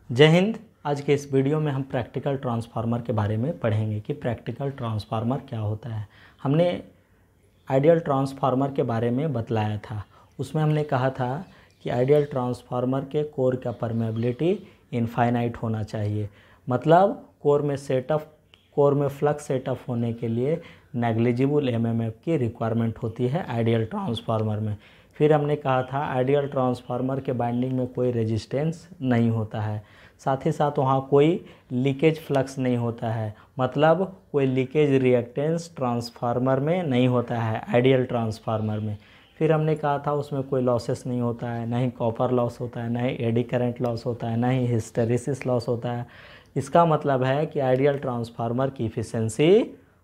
जय हिंद। आज के इस वीडियो में हम प्रैक्टिकल ट्रांसफार्मर के बारे में पढ़ेंगे कि प्रैक्टिकल ट्रांसफार्मर क्या होता है। हमने आइडियल ट्रांसफार्मर के बारे में बतलाया था। उसमें हमने कहा था कि आइडियल ट्रांसफार्मर के कोर का परमेबिलिटी इनफाइनाइट होना चाहिए, मतलब कोर में फ्लक्स सेटअप होने के लिए नेग्लिजिबल एमएमएफ की रिक्वायरमेंट होती है आइडियल ट्रांसफार्मर में। फिर हमने कहा था आइडियल ट्रांसफार्मर के बाइंडिंग में कोई रेजिस्टेंस नहीं होता है, साथ ही साथ वहाँ कोई लीकेज फ्लक्स नहीं होता है, मतलब कोई लीकेज रिएक्टेंस ट्रांसफार्मर में नहीं होता है आइडियल ट्रांसफार्मर में। फिर हमने कहा था उसमें कोई लॉसेस नहीं होता है, ना ही कॉपर लॉस होता है, ना ही एडी करंट लॉस होता है, ना ही हिस्टेरिसिस लॉस होता है। इसका मतलब है कि आइडियल ट्रांसफार्मर की इफ़िशियंसी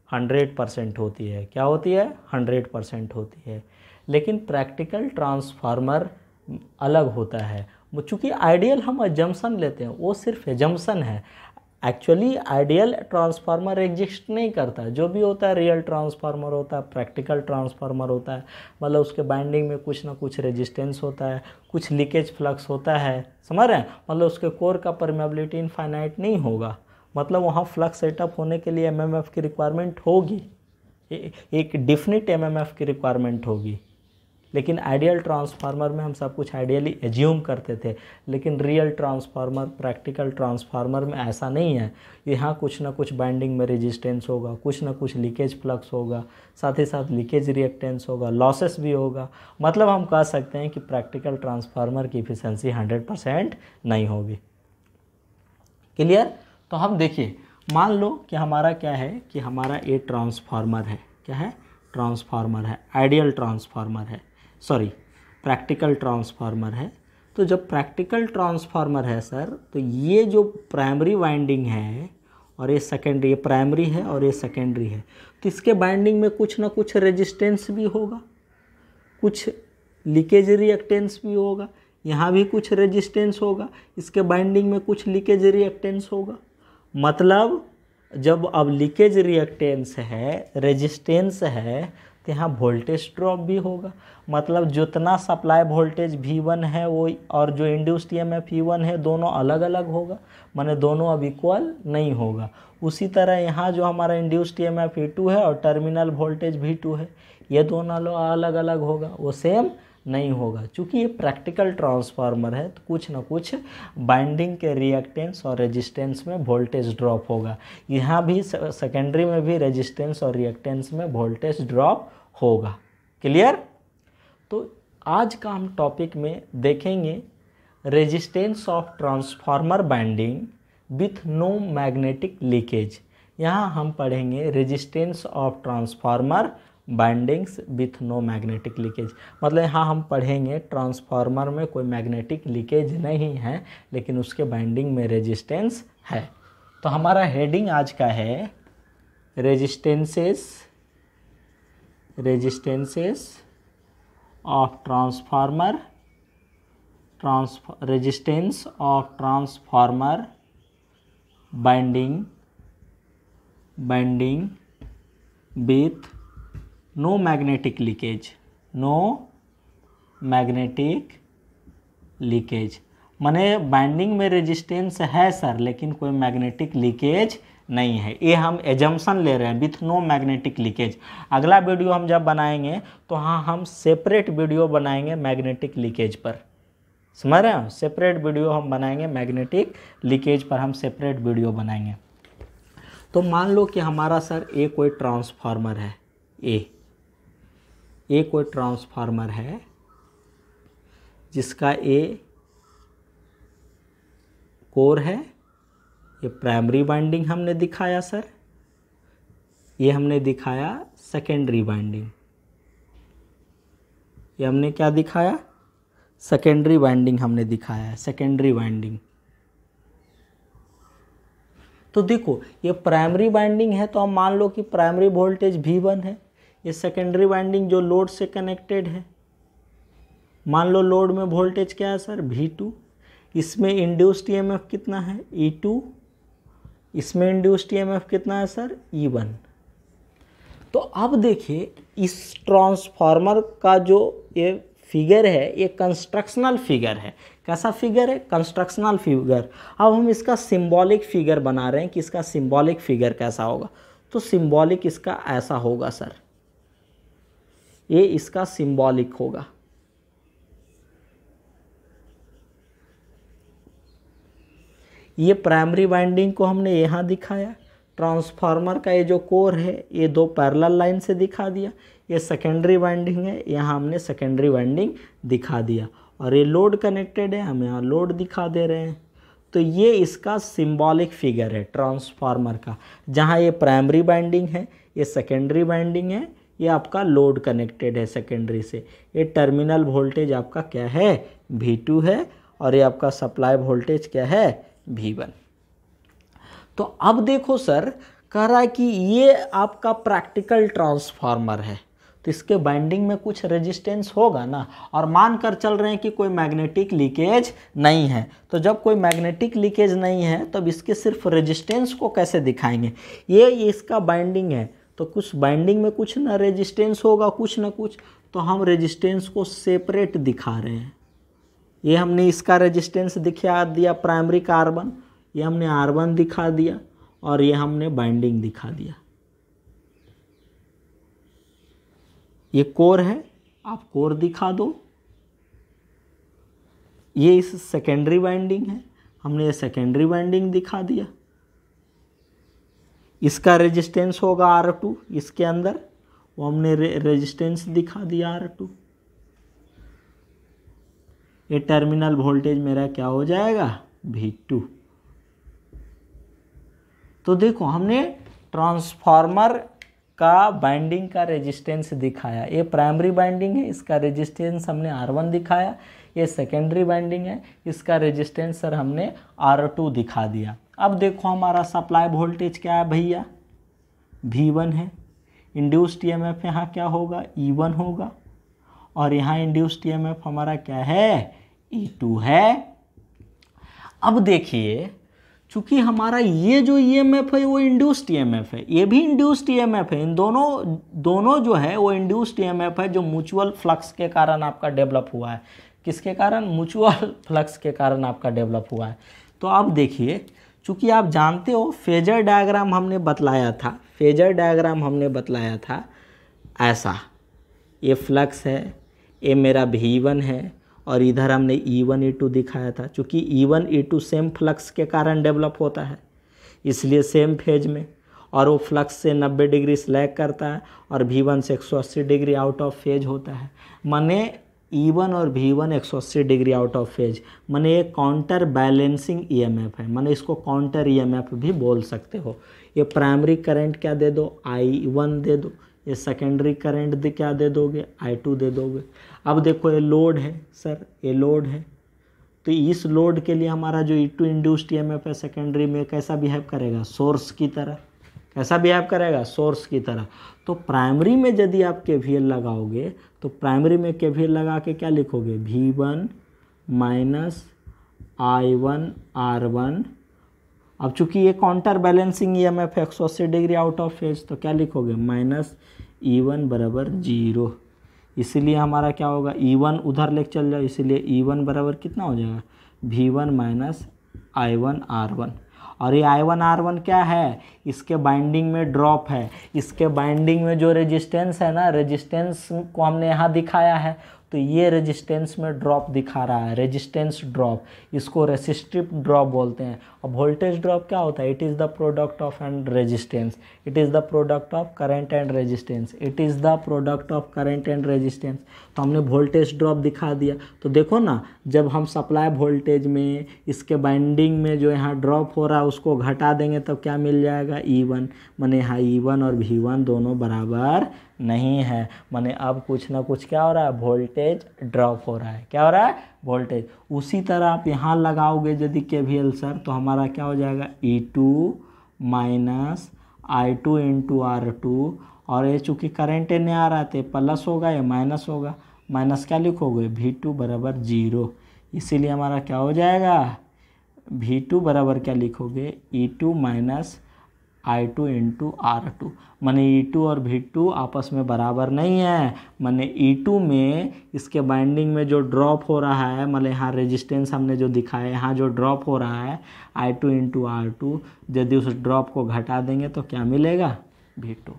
100% होती है। क्या होती है? 100% होती है। लेकिन प्रैक्टिकल ट्रांसफार्मर अलग होता है। चूँकि आइडियल हम अजम्पशन लेते हैं, वो सिर्फ एजम्पशन है। एक्चुअली आइडियल ट्रांसफार्मर एग्जिस्ट नहीं करता। जो भी होता है रियल ट्रांसफार्मर होता है, प्रैक्टिकल ट्रांसफार्मर होता है, मतलब उसके बाइंडिंग में कुछ ना कुछ रेजिस्टेंस होता है, कुछ लीकेज फ्लक्स होता है, समझ रहे हैं? मतलब उसके कोर का परमेबिलिटी इनफाइनाइट नहीं होगा, मतलब वहाँ फ्लक्स सेटअप होने के लिए एमएमएफ की रिक्वायरमेंट होगी, एक डिफिनिट एमएमएफ की रिक्वायरमेंट होगी। लेकिन आइडियल ट्रांसफार्मर में हम सब कुछ आइडियली एज्यूम करते थे, लेकिन रियल ट्रांसफार्मर, प्रैक्टिकल ट्रांसफार्मर में ऐसा नहीं है। यहाँ कुछ ना कुछ बाइंडिंग में रेजिस्टेंस होगा, कुछ ना कुछ लीकेज फ्लक्स होगा, साथ ही साथ लीकेज रिएक्टेंस होगा, लॉसेस भी होगा। मतलब हम कह सकते हैं कि प्रैक्टिकल ट्रांसफार्मर की इफिशियंसी 100% नहीं होगी। क्लियर? तो हम देखिए, मान लो कि हमारा क्या है कि हमारा ये ट्रांसफार्मर है। क्या है? ट्रांसफार्मर है, आइडियल ट्रांसफार्मर है, सॉरी प्रैक्टिकल ट्रांसफार्मर है। तो जब प्रैक्टिकल ट्रांसफार्मर है सर, तो ये जो प्राइमरी वाइंडिंग है और ये सेकेंडरी, ये प्राइमरी है और ये सेकेंडरी है, तो इसके बाइंडिंग में कुछ ना कुछ रेजिस्टेंस भी होगा, कुछ लीकेज रिएक्टेंस भी होगा, यहाँ भी कुछ रेजिस्टेंस होगा, इसके बाइंडिंग में कुछ लीकेज रिएक्टेंस होगा। मतलब जब अब लीकेज रिएक्टेंस है, रेजिस्टेंस है, तो यहाँ वोल्टेज ड्रॉप भी होगा। मतलब जितना सप्लाई वोल्टेज V1 है वो और जो इंड्यूस्ड ईएमएफ E1 है, दोनों अलग अलग होगा, माने दोनों अब इक्वल नहीं होगा। उसी तरह यहाँ जो हमारा इंड्यूस्ड ईएमएफ E2 है और टर्मिनल वोल्टेज V2 है, ये दोनों अलग अलग होगा, वो सेम नहीं होगा। चूँकि ये प्रैक्टिकल ट्रांसफार्मर है, तो कुछ ना कुछ बाइंडिंग के रिएक्टेंस और रेजिस्टेंस में वोल्टेज ड्रॉप होगा। यहाँ भी सेकेंडरी में भी रेजिस्टेंस और रिएक्टेंस में वोल्टेज ड्रॉप होगा। क्लियर? तो आज का हम टॉपिक में देखेंगे resistance of transformer binding with no magnetic leakage. यहाँ हम पढ़ेंगे resistance of transformer bindings with no magnetic leakage. मतलब यहाँ हम पढ़ेंगे ट्रांसफार्मर में कोई मैग्नेटिक लीकेज नहीं है, लेकिन उसके बाइंडिंग में रेजिस्टेंस है। तो हमारा हेडिंग आज का है resistances of transformer, resistance of transformer binding with no magnetic leakage. No magnetic leakage माने बाइंडिंग में रेजिस्टेंस है सर, लेकिन कोई मैग्नेटिक लीकेज नहीं है। ये हम एजम्पशन ले रहे हैं, विथ नो मैग्नेटिक लीकेज। अगला वीडियो हम जब बनाएंगे तो हाँ, हम सेपरेट वीडियो बनाएंगे मैग्नेटिक लीकेज पर, समझ रहे हैं? सेपरेट वीडियो हम बनाएंगे मैग्नेटिक लीकेज पर, हम सेपरेट वीडियो बनाएंगे। तो मान लो कि हमारा सर ए कोई ट्रांसफार्मर है, ए कोई ट्रांसफार्मर है जिसका ए कोर है। ये प्राइमरी वाइंडिंग हमने दिखाया सर, ये हमने दिखाया सेकेंडरी वाइंडिंग। ये हमने क्या दिखाया? सेकेंडरी वाइंडिंग हमने दिखाया है, सेकेंडरी वाइंडिंग। तो देखो, ये प्राइमरी वाइंडिंग है, तो हम मान लो कि प्राइमरी वोल्टेज V1 है। ये सेकेंडरी वाइंडिंग जो लोड से कनेक्टेड है, मान लो लोड में वोल्टेज क्या है सर? V2। इसमें इंड्यूस्ड ईएमएफ कितना है? E2। इसमें इंड्यूस्ड ईएमएफ कितना है सर? E1। तो अब देखिए, इस ट्रांसफार्मर का जो ये फिगर है ये कंस्ट्रक्शनल फिगर है। कैसा फिगर है? Constructional figure. अब हम इसका सिंबॉलिक फिगर बना रहे हैं कि इसका सिंबॉलिक फिगर कैसा होगा। तो सिंबॉलिक इसका ऐसा होगा सर, ये इसका सिंबॉलिक होगा। ये प्राइमरी वाइंडिंग को हमने यहाँ दिखाया, ट्रांसफार्मर का ये जो कोर है ये दो पैरेलल लाइन से दिखा दिया। ये सेकेंडरी वाइंडिंग है, यहाँ हमने सेकेंडरी वाइंडिंग दिखा दिया। और ये लोड कनेक्टेड है, हम यहाँ लोड दिखा दे रहे हैं। तो ये इसका सिंबॉलिक फिगर है ट्रांसफार्मर का, जहाँ ये प्राइमरी वाइंडिंग है, ये सेकेंडरी वाइंडिंग है, ये आपका लोड कनेक्टेड है सेकेंडरी से। ये टर्मिनल वोल्टेज आपका क्या है? V2 है। और ये आपका सप्लाई वोल्टेज क्या है? V1। तो अब देखो सर, कह रहा है कि ये आपका प्रैक्टिकल ट्रांसफार्मर है, तो इसके बाइंडिंग में कुछ रेजिस्टेंस होगा ना। और मान कर चल रहे हैं कि कोई मैग्नेटिक लीकेज नहीं है। तो जब कोई मैग्नेटिक लीकेज नहीं है तब इसके सिर्फ रेजिस्टेंस को कैसे दिखाएंगे? ये इसका बाइंडिंग है, तो कुछ बाइंडिंग में कुछ ना रेजिस्टेंस होगा, कुछ ना कुछ। तो हम रेजिस्टेंस को सेपरेट दिखा रहे हैं। ये हमने इसका रेजिस्टेंस दिखा दिया प्राइमरी का R1, ये हमने R1 दिखा दिया, और ये हमने बाइंडिंग दिखा दिया। ये कोर है, आप कोर दिखा दो। ये इस सेकेंडरी वाइंडिंग है, हमने ये सेकेंडरी वाइंडिंग दिखा दिया। इसका रेजिस्टेंस होगा R2 इसके अंदर, वो हमने रेजिस्टेंस दिखा दिया R2। ये टर्मिनल वोल्टेज मेरा क्या हो जाएगा? V2। तो देखो हमने ट्रांसफार्मर का बाइंडिंग का रेजिस्टेंस दिखाया। ये प्राइमरी बाइंडिंग है, इसका रेजिस्टेंस हमने R1 दिखाया। ये सेकेंडरी बाइंडिंग है, इसका रेजिस्टेंस सर हमने R2 दिखा दिया। अब देखो हमारा सप्लाई वोल्टेज क्या है भैया? V1 है। इंड्यूस्ड ईएमएफ यहाँ क्या होगा? E1 होगा। और यहाँ इंड्यूस्ड ईएमएफ हमारा क्या है? E2 है। अब देखिए, चूँकि हमारा ये जो ईएमएफ है वो इंड्यूस्ड ईएमएफ है, ये भी इंड्यूस्ड ईएमएफ है। इन दोनों जो है वो इंड्यूस्ड ईएमएफ है, जो म्यूचुअल फ्लक्स के कारण आपका डेवलप हुआ है। किसके कारण? म्यूचुअल फ्लक्स के कारण आपका डेवलप हुआ है। तो अब देखिए, चूँकि आप जानते हो फेजर डायग्राम हमने बतलाया था, फेजर डायग्राम हमने बतलाया था ऐसा। ये फ्लक्स है, ये मेरा V1 है, और इधर हमने E1 E2 दिखाया था। चूँकि E1 E2 सेम फ्लक्स के कारण डेवलप होता है, इसलिए सेम फेज में, और वो फ्लक्स से 90 डिग्री स्लैग करता है, और V1 से 180 डिग्री आउट ऑफ फेज होता है। माने E1 और V1 180 degree out of phase, माने ये काउंटर बैलेंसिंग ईएमएफ है। माने इसको काउंटर ईएमएफ भी बोल सकते हो। ये प्राइमरी करंट क्या दे दो? I1 दे दो। ये सेकेंडरी करंट क्या दे दोगे? I2 दे दोगे। अब देखो ये लोड है सर, ये लोड है, तो इस लोड के लिए हमारा जो E2 इंड्यूस्ड ईएमएफ है सेकेंडरी में कैसा बिहेव करेगा? सोर्स की तरह। कैसा बिहेव करेगा? सोर्स की तरह। तो प्राइमरी में यदि आप KVL लगाओगे तो प्राइमरी में KVL लगा के क्या लिखोगे? V1 minus I1 R1। अब चूंकि ये counter balancing EMF 180 degree out of phase, तो क्या लिखोगे? माइनस E1 बराबर 0। इसीलिए हमारा क्या होगा? E1 उधर लेके चल जाओ, इसीलिए E1 बराबर कितना हो जाएगा? V1 minus I1 R1। और ये I1 R1 क्या है? इसके बाइंडिंग में ड्रॉप है। इसके बाइंडिंग में जो रेजिस्टेंस है ना, रेजिस्टेंस को हमने यहाँ दिखाया है, तो ये रेजिस्टेंस में ड्रॉप दिखा रहा है, रेजिस्टेंस ड्रॉप। इसको रेसिस्टिव ड्रॉप बोलते हैं। और वोल्टेज ड्रॉप क्या होता है? It is the product of and resistance, it is the product of current and resistance, it is the product of current and resistance. तो हमने वोल्टेज ड्रॉप दिखा दिया। तो देखो ना, जब हम सप्लाई वोल्टेज में इसके बाइंडिंग में जो यहाँ ड्रॉप हो रहा है उसको घटा देंगे तो क्या मिल जाएगा? E1। माने यहाँ E1 और V1 दोनों बराबर नहीं है, माने अब कुछ ना कुछ क्या हो रहा है? वोल्टेज ड्रॉप हो रहा है। क्या हो रहा है? वोल्टेज। उसी तरह आप यहाँ लगाओगे यदि KVL सर, तो हमारा क्या हो जाएगा? E2 minus I2 into R2। और ये चूँकि करंट नहीं आ रहा है तो प्लस होगा, ये माइनस होगा। माइनस क्या लिखोगे? V2 बराबर 0। इसीलिए हमारा क्या हो जाएगा? V2 बराबर क्या लिखोगे? E2 minus I2 into R2, माने E2 और V2 आपस में बराबर नहीं है। माने E2 में इसके बाइंडिंग में जो ड्रॉप हो रहा है, माने यहाँ रेजिस्टेंस हमने जो दिखाया है, यहाँ जो ड्रॉप हो रहा है I2 इंटू R2, यदि उस ड्रॉप को घटा देंगे तो क्या मिलेगा? V2।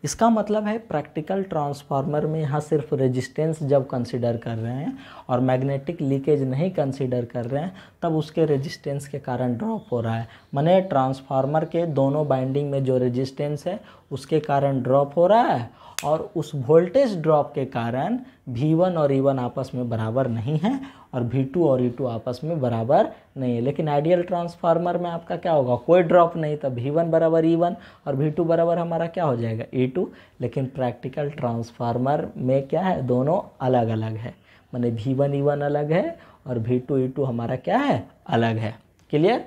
इसका मतलब है प्रैक्टिकल ट्रांसफार्मर में यहाँ सिर्फ रेजिस्टेंस जब कंसीडर कर रहे हैं और मैग्नेटिक लीकेज नहीं कंसीडर कर रहे हैं, तब उसके रेजिस्टेंस के कारण ड्रॉप हो रहा है। माने ट्रांसफार्मर के दोनों बाइंडिंग में जो रेजिस्टेंस है उसके कारण ड्रॉप हो रहा है, और उस वोल्टेज ड्रॉप के कारण V1 और E1 आपस में बराबर नहीं है और V2 और E2 आपस में बराबर नहीं है। लेकिन आइडियल ट्रांसफार्मर में आपका क्या होगा? कोई ड्रॉप नहीं, तब V1 बराबर E1 और V2 बराबर हमारा क्या हो जाएगा? E2। लेकिन प्रैक्टिकल ट्रांसफार्मर में क्या है? दोनों अलग अलग है, माने V1 E1 अलग है और V2 E2 हमारा क्या है? अलग है। क्लियर?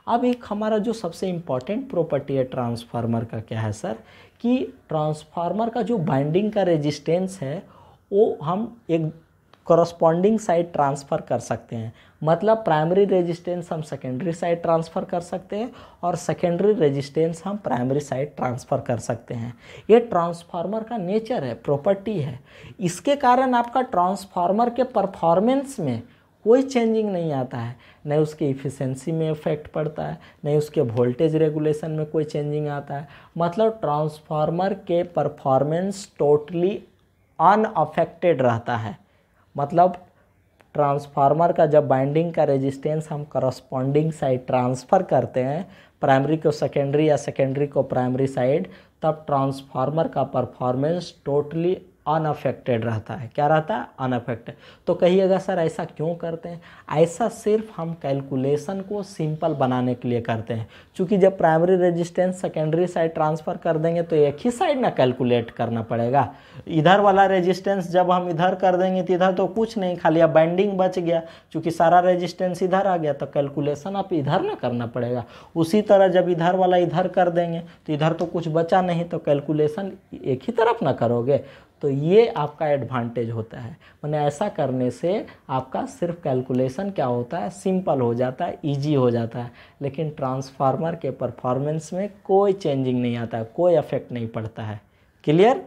अब एक हमारा जो सबसे इम्पॉर्टेंट प्रॉपर्टी है ट्रांसफार्मर का क्या है सर, कि ट्रांसफार्मर का जो बाइंडिंग का रेजिस्टेंस है वो हम एक कॉरस्पॉन्डिंग साइड ट्रांसफ़र कर सकते हैं। मतलब प्राइमरी रेजिस्टेंस हम सेकेंडरी साइड ट्रांसफ़र कर सकते हैं और सेकेंडरी रेजिस्टेंस हम प्राइमरी साइड ट्रांसफ़र कर सकते हैं। ये ट्रांसफार्मर का नेचर है, प्रॉपर्टी है। इसके कारण आपका ट्रांसफार्मर के परफॉर्मेंस में कोई चेंजिंग नहीं आता है, नहीं उसकी इफ़िशेंसी में इफेक्ट पड़ता है, नहीं उसके वोल्टेज रेगुलेशन में कोई चेंजिंग आता है। मतलब ट्रांसफार्मर के परफॉर्मेंस टोटली अनअफेक्टेड रहता है। मतलब ट्रांसफार्मर का जब बाइंडिंग का रेजिस्टेंस हम करस्पॉन्डिंग साइड ट्रांसफ़र करते हैं, प्राइमरी को सेकेंडरी या सेकेंडरी को प्राइमरी साइड, तब ट्रांसफार्मर का परफॉर्मेंस टोटली अनअफेक्टेड रहता है। क्या रहता है? अनअफेक्टेड। तो कहिएगा सर ऐसा क्यों करते हैं? ऐसा सिर्फ हम कैलकुलेशन को सिंपल बनाने के लिए करते हैं। क्योंकि जब primary resistance secondary side transfer कर देंगे तो एक ही साइड ना कैलकुलेट करना पड़ेगा। इधर वाला रेजिस्टेंस जब हम इधर कर देंगे तो इधर तो कुछ नहीं, खाली अब बाइंडिंग बच गया। क्योंकि सारा रेजिस्टेंस इधर आ गया तो कैलकुलेशन आप इधर ना करना पड़ेगा। उसी तरह जब इधर वाला इधर कर देंगे तो इधर तो कुछ बचा नहीं, तो कैलकुलेशन एक ही तरफ ना करोगे। तो ये आपका एडवांटेज होता है। माने ऐसा करने से आपका सिर्फ कैलकुलेशन क्या होता है? सिंपल हो जाता है, इजी हो जाता है। लेकिन ट्रांसफार्मर के परफॉर्मेंस में कोई चेंजिंग नहीं आता है, कोई इफेक्ट नहीं पड़ता है। क्लियर?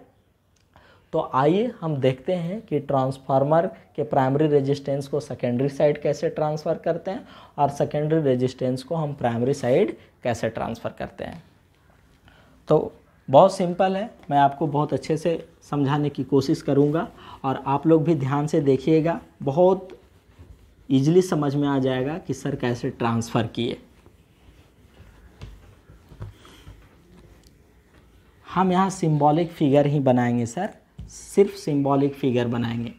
तो आइए हम देखते हैं कि ट्रांसफार्मर के प्राइमरी रेजिस्टेंस को सेकेंडरी साइड कैसे ट्रांसफ़र करते हैं और सेकेंडरी रेजिस्टेंस को हम प्राइमरी साइड कैसे ट्रांसफ़र करते हैं। तो बहुत सिंपल है, मैं आपको बहुत अच्छे से समझाने की कोशिश करूंगा और आप लोग भी ध्यान से देखिएगा, बहुत इजीली समझ में आ जाएगा कि सर कैसे ट्रांसफ़र किए। हम यहाँ सिंबॉलिक फिगर ही बनाएंगे सर, सिर्फ सिंबॉलिक फिगर बनाएंगे।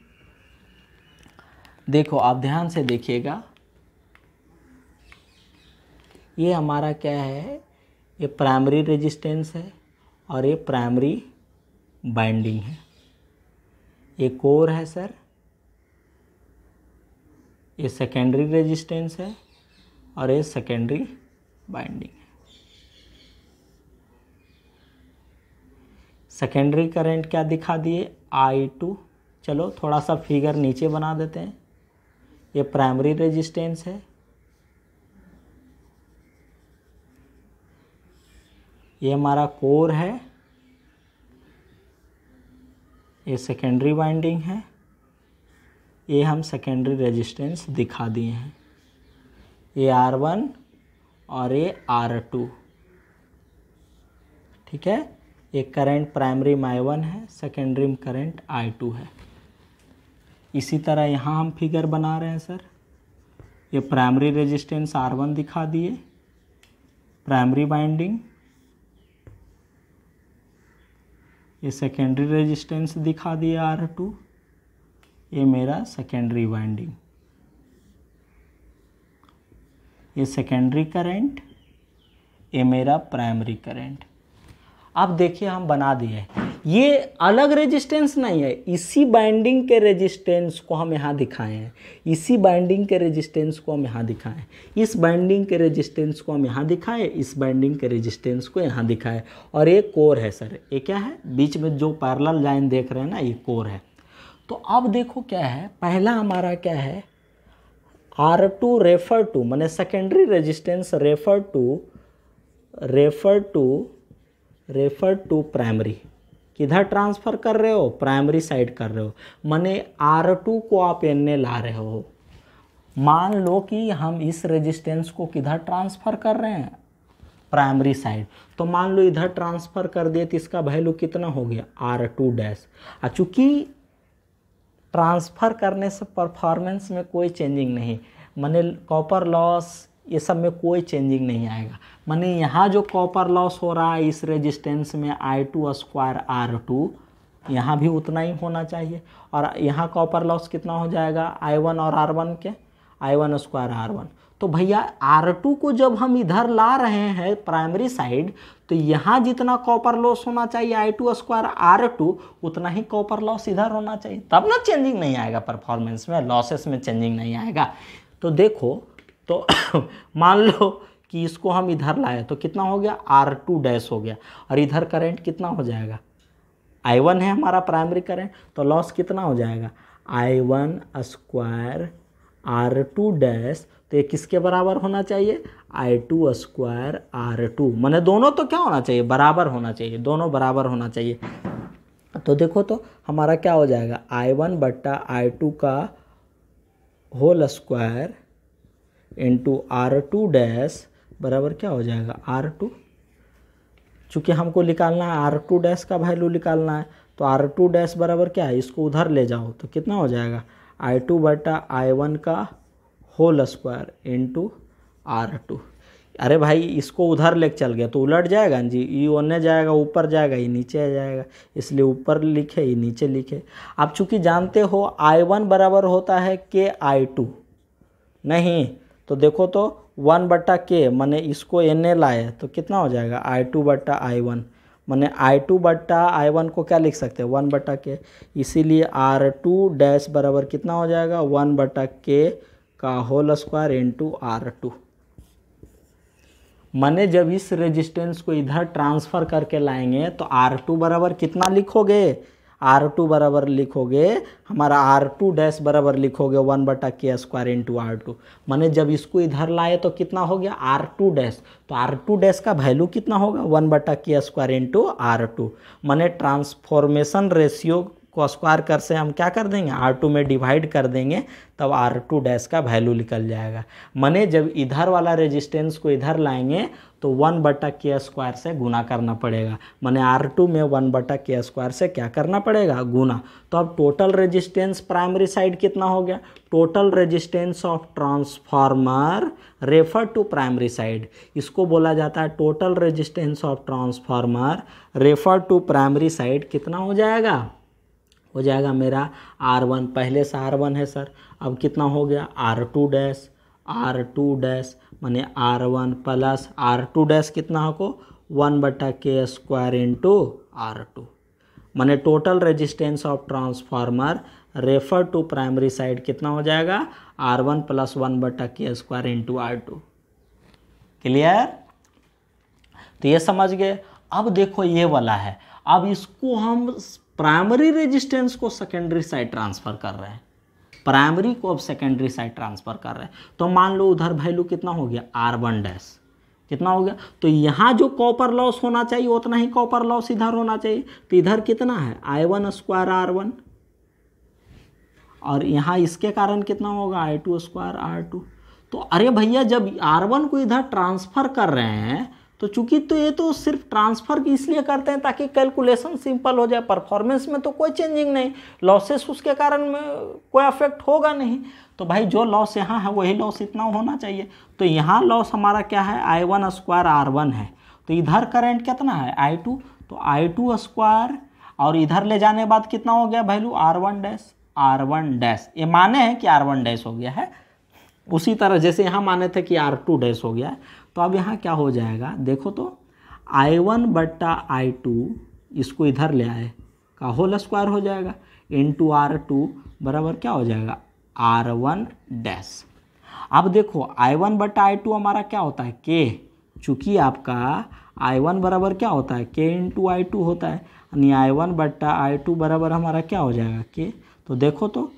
देखो आप ध्यान से देखिएगा, ये हमारा क्या है? ये प्राइमरी रेजिस्टेंस है और ये प्राइमरी बाइंडिंग है। ये कोर है सर, ये सेकेंडरी रेजिस्टेंस है और ये सेकेंडरी बाइंडिंग है। सेकेंडरी करंट क्या दिखा दिए? I2। चलो थोड़ा सा फिगर नीचे बना देते हैं। ये प्राइमरी रेजिस्टेंस है, ये हमारा कोर है, ये सेकेंडरी वाइंडिंग है, ये हम सेकेंडरी रेजिस्टेंस दिखा दिए हैं। ये R1 और ये R2। ठीक है? ये करंट प्राइमरी में I1 है, सेकेंडरी में करंट I2 है। इसी तरह यहाँ हम फिगर बना रहे हैं सर। ये प्राइमरी रेजिस्टेंस R1 दिखा दिए, प्राइमरी वाइंडिंग, ये सेकेंडरी रेजिस्टेंस दिखा दिया R2, ये मेरा सेकेंडरी वाइंडिंग, ये सेकेंडरी करंट, ये मेरा प्राइमरी करंट। अब देखिए हम बना दिए, ये अलग रेजिस्टेंस नहीं है, इसी बाइंडिंग के रेजिस्टेंस को हम यहाँ दिखाए हैं, इसी बाइंडिंग के रेजिस्टेंस को हम यहाँ दिखाएं, इस बाइंडिंग के रेजिस्टेंस को हम यहाँ दिखाए, इस बाइंडिंग के रेजिस्टेंस को यहाँ दिखाए। और ये कोर है सर, ये क्या है? बीच में जो पैरेलल लाइन देख रहे हैं ना, ये कोर है। तो अब देखो क्या है, पहला हमारा क्या है? R2 रेफर टू, माने secondary resistance refer to refer to primary, किधर ट्रांसफ़र कर रहे हो, प्राइमरी साइड कर रहे हो, माने R2 को आप एन ला रहे हो। मान लो कि हम इस रेजिस्टेंस को किधर ट्रांसफ़र कर रहे हैं, प्राइमरी साइड, तो मान लो इधर ट्रांसफ़र कर दिए तो इसका वैल्यू कितना हो गया R2 डैश। चूँकि ट्रांसफ़र करने से परफॉर्मेंस में कोई चेंजिंग नहीं, माने कॉपर लॉस ये सब में कोई चेंजिंग नहीं आएगा। माने यहाँ जो कॉपर लॉस हो रहा है इस रेजिस्टेंस में I2 स्क्वायर R2, यहाँ भी उतना ही होना चाहिए। और यहाँ कॉपर लॉस कितना हो जाएगा I1 और R1 के, I1 स्क्वायर R1। तो भैया R2 को जब हम इधर ला रहे हैं प्राइमरी साइड, तो यहाँ जितना कॉपर लॉस होना चाहिए I2 स्क्वायर R2, उतना ही कॉपर लॉस इधर होना चाहिए, तब ना चेंजिंग नहीं आएगा परफॉर्मेंस में, लॉसेस में चेंजिंग नहीं आएगा। तो देखो तो मान लो कि इसको हम इधर लाए तो कितना हो गया R2 डैश हो गया, और इधर करंट कितना हो जाएगा, I1 है हमारा प्राइमरी करंट, तो लॉस कितना हो जाएगा I1 स्क्वायर R2 डैश। तो ये किसके बराबर होना चाहिए, I2 स्क्वायर R2, माने दोनों तो क्या होना चाहिए, बराबर होना चाहिए, दोनों बराबर होना चाहिए। तो देखो तो हमारा क्या हो जाएगा I1 बट्टा I2 का whole square into R2 dash बराबर क्या हो जाएगा R2। चूँकि हमको निकालना है R2 डैश का वैल्यू निकालना है, तो R2 डैश बराबर क्या है, इसको उधर ले जाओ तो कितना हो जाएगा I2 बटा I1 का होल स्क्वायर इंटू R2। अरे भाई इसको उधर ले चल गया तो उलट जाएगा जी, ये ओने जाएगा ऊपर जाएगा, ये नीचे आ जाएगा, इसलिए ऊपर लिखे ये नीचे लिखे। आप चूँकि जानते हो I1 बराबर होता है के I2, नहीं तो देखो तो 1 बट्टा के, माने इसको एन लाए तो कितना हो जाएगा I2 बट्टा I1, माने I2 बट्टा I1 को क्या लिख सकते हैं 1 बट्टा के, इसीलिए R2 डैश बराबर कितना हो जाएगा 1 बट्टा के का होल स्क्वायर इंटू R2। माने जब इस रेजिस्टेंस को इधर ट्रांसफ़र करके लाएंगे तो R2 बराबर कितना लिखोगे, R2 बराबर लिखोगे हमारा R2 डैश बराबर लिखोगे 1 बटा के स्क्वायर इंटू R2। माने जब इसको इधर लाए तो कितना हो गया R2 डैश, तो R2 डैश का वैल्यू कितना होगा 1 बटा के स्क्वायर इंटू R2। माने ट्रांसफॉर्मेशन रेशियो को स्क्वायर कर से हम क्या कर देंगे R2 में डिवाइड कर देंगे, तब R2 डैश का वैल्यू निकल जाएगा। माने जब इधर वाला रेजिस्टेंस को इधर लाएंगे तो 1 बटा के स्क्वायर से गुना करना पड़ेगा, माने R2 में 1 बटा के स्क्वायर से क्या करना पड़ेगा गुना। तो अब टोटल रेजिस्टेंस प्राइमरी साइड कितना हो गया, total resistance of transformer refer to primary side, इसको बोला जाता है total resistance of transformer refer to primary side. कितना हो जाएगा, हो जाएगा मेरा R1, पहले से R1 है सर, अब कितना हो गया R2 डैश माने R1 प्लस R2 डैश कितना हो 1 बटा के स्क्वायर इंटू R2, माने total resistance of transformer refer to primary side कितना हो जाएगा R1 प्लस 1 बटा के स्क्वायर इंटू R2। क्लियर, तो ये समझ गए। अब देखो ये वाला है, अब इसको हम प्राइमरी रेजिस्टेंस को सेकेंडरी साइड ट्रांसफ़र कर रहे हैं, प्राइमरी को अब सेकेंडरी साइड ट्रांसफ़र कर रहे हैं। तो मान लो उधर वैल्यू कितना हो गया R1 डैश, कितना हो गया, तो यहाँ जो कॉपर लॉस होना चाहिए उतना ही कॉपर लॉस इधर होना चाहिए। तो इधर कितना है I1 स्क्वायर R1, और यहाँ इसके कारण कितना होगा I2 स्क्वायर R2। तो अरे भैया जब R1 को इधर ट्रांसफ़र कर रहे हैं तो चूंकि तो ये तो सिर्फ ट्रांसफ़र की इसलिए करते हैं ताकि कैलकुलेशन सिंपल हो जाए, परफॉर्मेंस में तो कोई चेंजिंग नहीं, लॉसेस उसके कारण में कोई अफेक्ट होगा नहीं। तो भाई जो लॉस यहाँ है वही लॉस इतना होना चाहिए। तो यहाँ लॉस हमारा क्या है I1 स्क्वायर R1 है, तो इधर करंट कितना है I2, तो I2 स्क्वायर, और इधर ले जाने बाद कितना हो गया वैल्यू R1 डैश, ये माने हैं कि R1 डैश हो गया है, उसी तरह जैसे यहाँ माने थे कि R2 डैश हो गया है। तो अब यहाँ क्या हो जाएगा देखो तो I1 बट्टा I2 इसको इधर ले आए का होल स्क्वायर हो जाएगा इंटू R2 बराबर क्या हो जाएगा R1 डैश। अब देखो I1 बट्टा I2 हमारा क्या होता है K, चूँकि आपका I1 बराबर क्या होता है K इंटू I2 होता है, यानी I1 बट्टा I2 बराबर हमारा क्या हो जाएगा K। तो देखो तो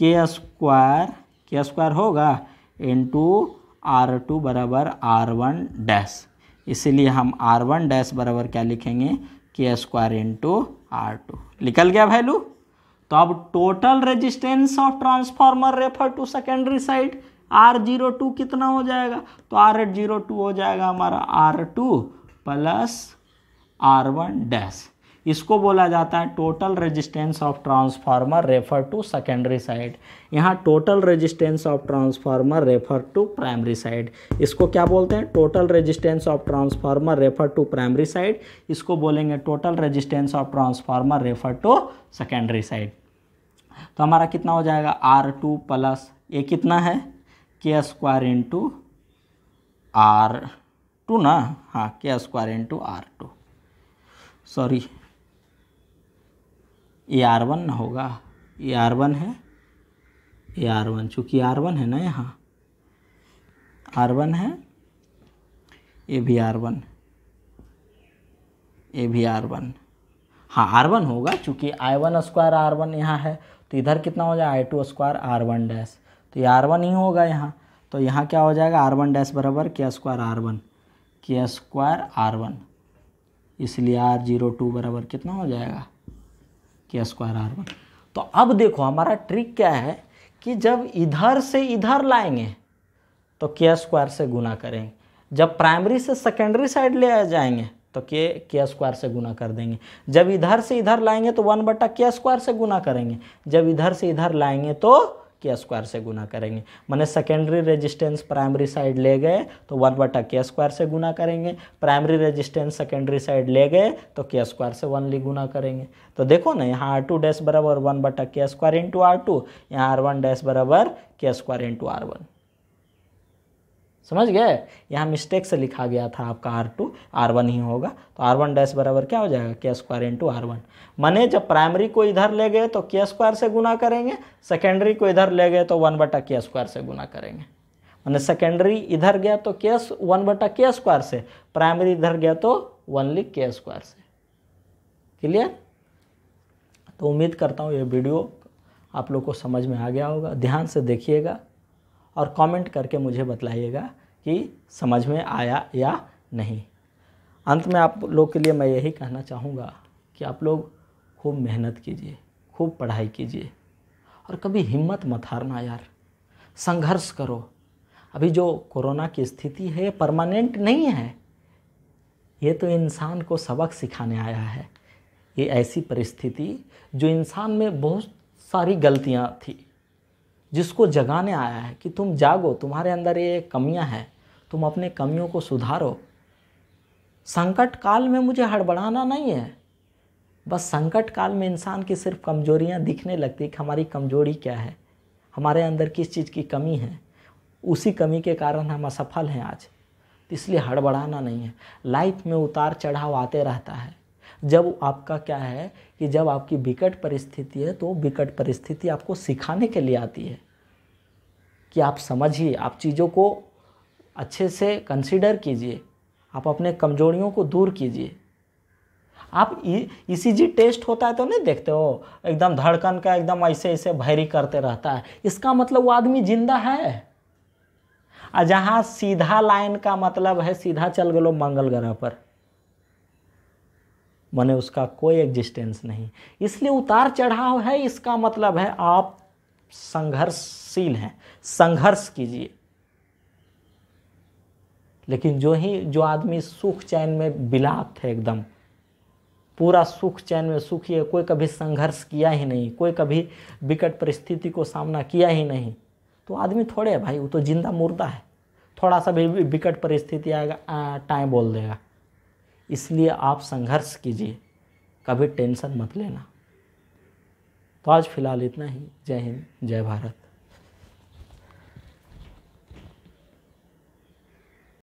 K स्क्वायर होगा इंटू R2 बराबर R1 डैश, इसीलिए हम R1 डैश बराबर क्या लिखेंगे, के स्क्वायर इंटू R2। निकल गया वैल्यू। तो अब total resistance of transformer refer to secondary side R02 कितना हो जाएगा, तो R02 हो जाएगा हमारा R2 प्लस R1 डैश। इसको बोला जाता है total resistance of transformer refer to secondary side. यहाँ total resistance of transformer refer to primary side. इसको क्या बोलते हैं, total resistance of transformer refer to primary side. इसको बोलेंगे total resistance of transformer refer to secondary side. तो हमारा कितना हो जाएगा, R2 प्लस ये कितना है, के स्क्वायर इंटू R2 ना, हाँ के स्क्वायर इंटू R2, सॉरी ये R1 ना होगा, ये R1 है, ये R1, चूँकि R1 है ना, यहाँ R1 है, ये भी R1, ये भी R1, हाँ R1 होगा, चूँकि I1 स्क्वायर R1 यहाँ है, तो इधर कितना हो जाएगा, I2 स्क्वायर R1 डैश, तो ये R1 ही होगा यहाँ। तो यहाँ क्या हो जाएगा, R1 डैश बराबर के स्क्वायर R1, के स्क्वायर R1, इसलिए R02 बराबर कितना हो जाएगा, के स्क्वायर R1। तो अब देखो हमारा ट्रिक क्या है कि जब इधर से इधर लाएंगे तो के स्क्वायर से गुना करेंगे, जब प्राइमरी से सेकेंडरी साइड ले जाएंगे तो के स्क्वायर से गुना कर देंगे, जब इधर से इधर लाएंगे तो 1/के स्क्वायर से गुना करेंगे, जब इधर से इधर लाएंगे तो के स्क्वायर से गुना करेंगे। माने सेकेंडरी रेजिस्टेंस प्राइमरी साइड ले गए तो 1/के स्क्वायर से गुना करेंगे, प्राइमरी रेजिस्टेंस सेकेंडरी साइड ले गए तो के स्क्वायर से 1 गुना करेंगे। तो देखो ना, यहाँ R2 डैश बराबर 1/के स्क्वायर इंटू R2, यहाँ R1 डैश बराबर के स्क्वायर इंटू R1। समझ गए, यहाँ मिस्टेक से लिखा गया था आपका R2, R1 ही होगा। तो R1 डैश बराबर क्या हो जाएगा, के स्क्वायर इंटू R1। माने जब प्राइमरी को इधर ले गए तो के स्क्वायर से गुना करेंगे, सेकेंडरी को इधर ले गए तो 1/के स्क्वायर से गुना करेंगे। माने सेकेंडरी इधर गया तो 1/के स्क्वायर से, प्राइमरी इधर गया तो 1 के स्क्वायर से। क्लियर। तो उम्मीद करता हूँ ये वीडियो आप लोग को समझ में आ गया होगा। ध्यान से देखिएगा और कमेंट करके मुझे बतलाइएगा कि समझ में आया या नहीं। अंत में आप लोग के लिए मैं यही कहना चाहूँगा कि आप लोग खूब मेहनत कीजिए, खूब पढ़ाई कीजिए और कभी हिम्मत मत हारना यार, संघर्ष करो। अभी जो कोरोना की स्थिति है परमानेंट नहीं है, ये तो इंसान को सबक सिखाने आया है। ये ऐसी परिस्थिति जो इंसान में बहुत सारी गलतियाँ थी, जिसको जगाने आया है कि तुम जागो, तुम्हारे अंदर ये कमियां हैं, तुम अपने कमियों को सुधारो। संकट काल में मुझे हड़बड़ाना नहीं है, बस संकट काल में इंसान की सिर्फ कमजोरियां दिखने लगती है कि हमारी कमजोरी क्या है, हमारे अंदर किस चीज़ की कमी है, उसी कमी के कारण हम असफल हैं आज। इसलिए हड़बड़ाना नहीं है। लाइफ में उतार चढ़ाव आते रहता है। जब आपका क्या है कि जब आपकी विकट परिस्थिति है तो विकट परिस्थिति आपको सिखाने के लिए आती है कि आप समझिए, आप चीज़ों को अच्छे से कंसीडर कीजिए, आप अपने कमजोरियों को दूर कीजिए। आप ECG टेस्ट होता है तो नहीं देखते हो, एकदम धड़कन का एकदम ऐसे ऐसे भैरी करते रहता है, इसका मतलब वो आदमी जिंदा है। और जहाँ सीधा लाइन का मतलब है सीधा चल गलो मंगल ग्रह पर, माने उसका कोई एग्जिस्टेंस नहीं। इसलिए उतार चढ़ाव है, इसका मतलब है आप संघर्षशील हैं, संघर्ष कीजिए। लेकिन जो आदमी सुख चैन में बिलाप थे, एकदम पूरा सुख चैन में सुखी है, कोई कभी संघर्ष किया ही नहीं, कोई कभी विकट परिस्थिति को सामना किया ही नहीं, तो आदमी थोड़े है भाई, वो तो जिंदा मुर्दा है। थोड़ा सा भी विकट परिस्थिति आएगा टाइम बोल देगा। इसलिए आप संघर्ष कीजिए, कभी टेंशन मत लेना। तो आज फिलहाल इतना ही। जय हिंद, जय भारत।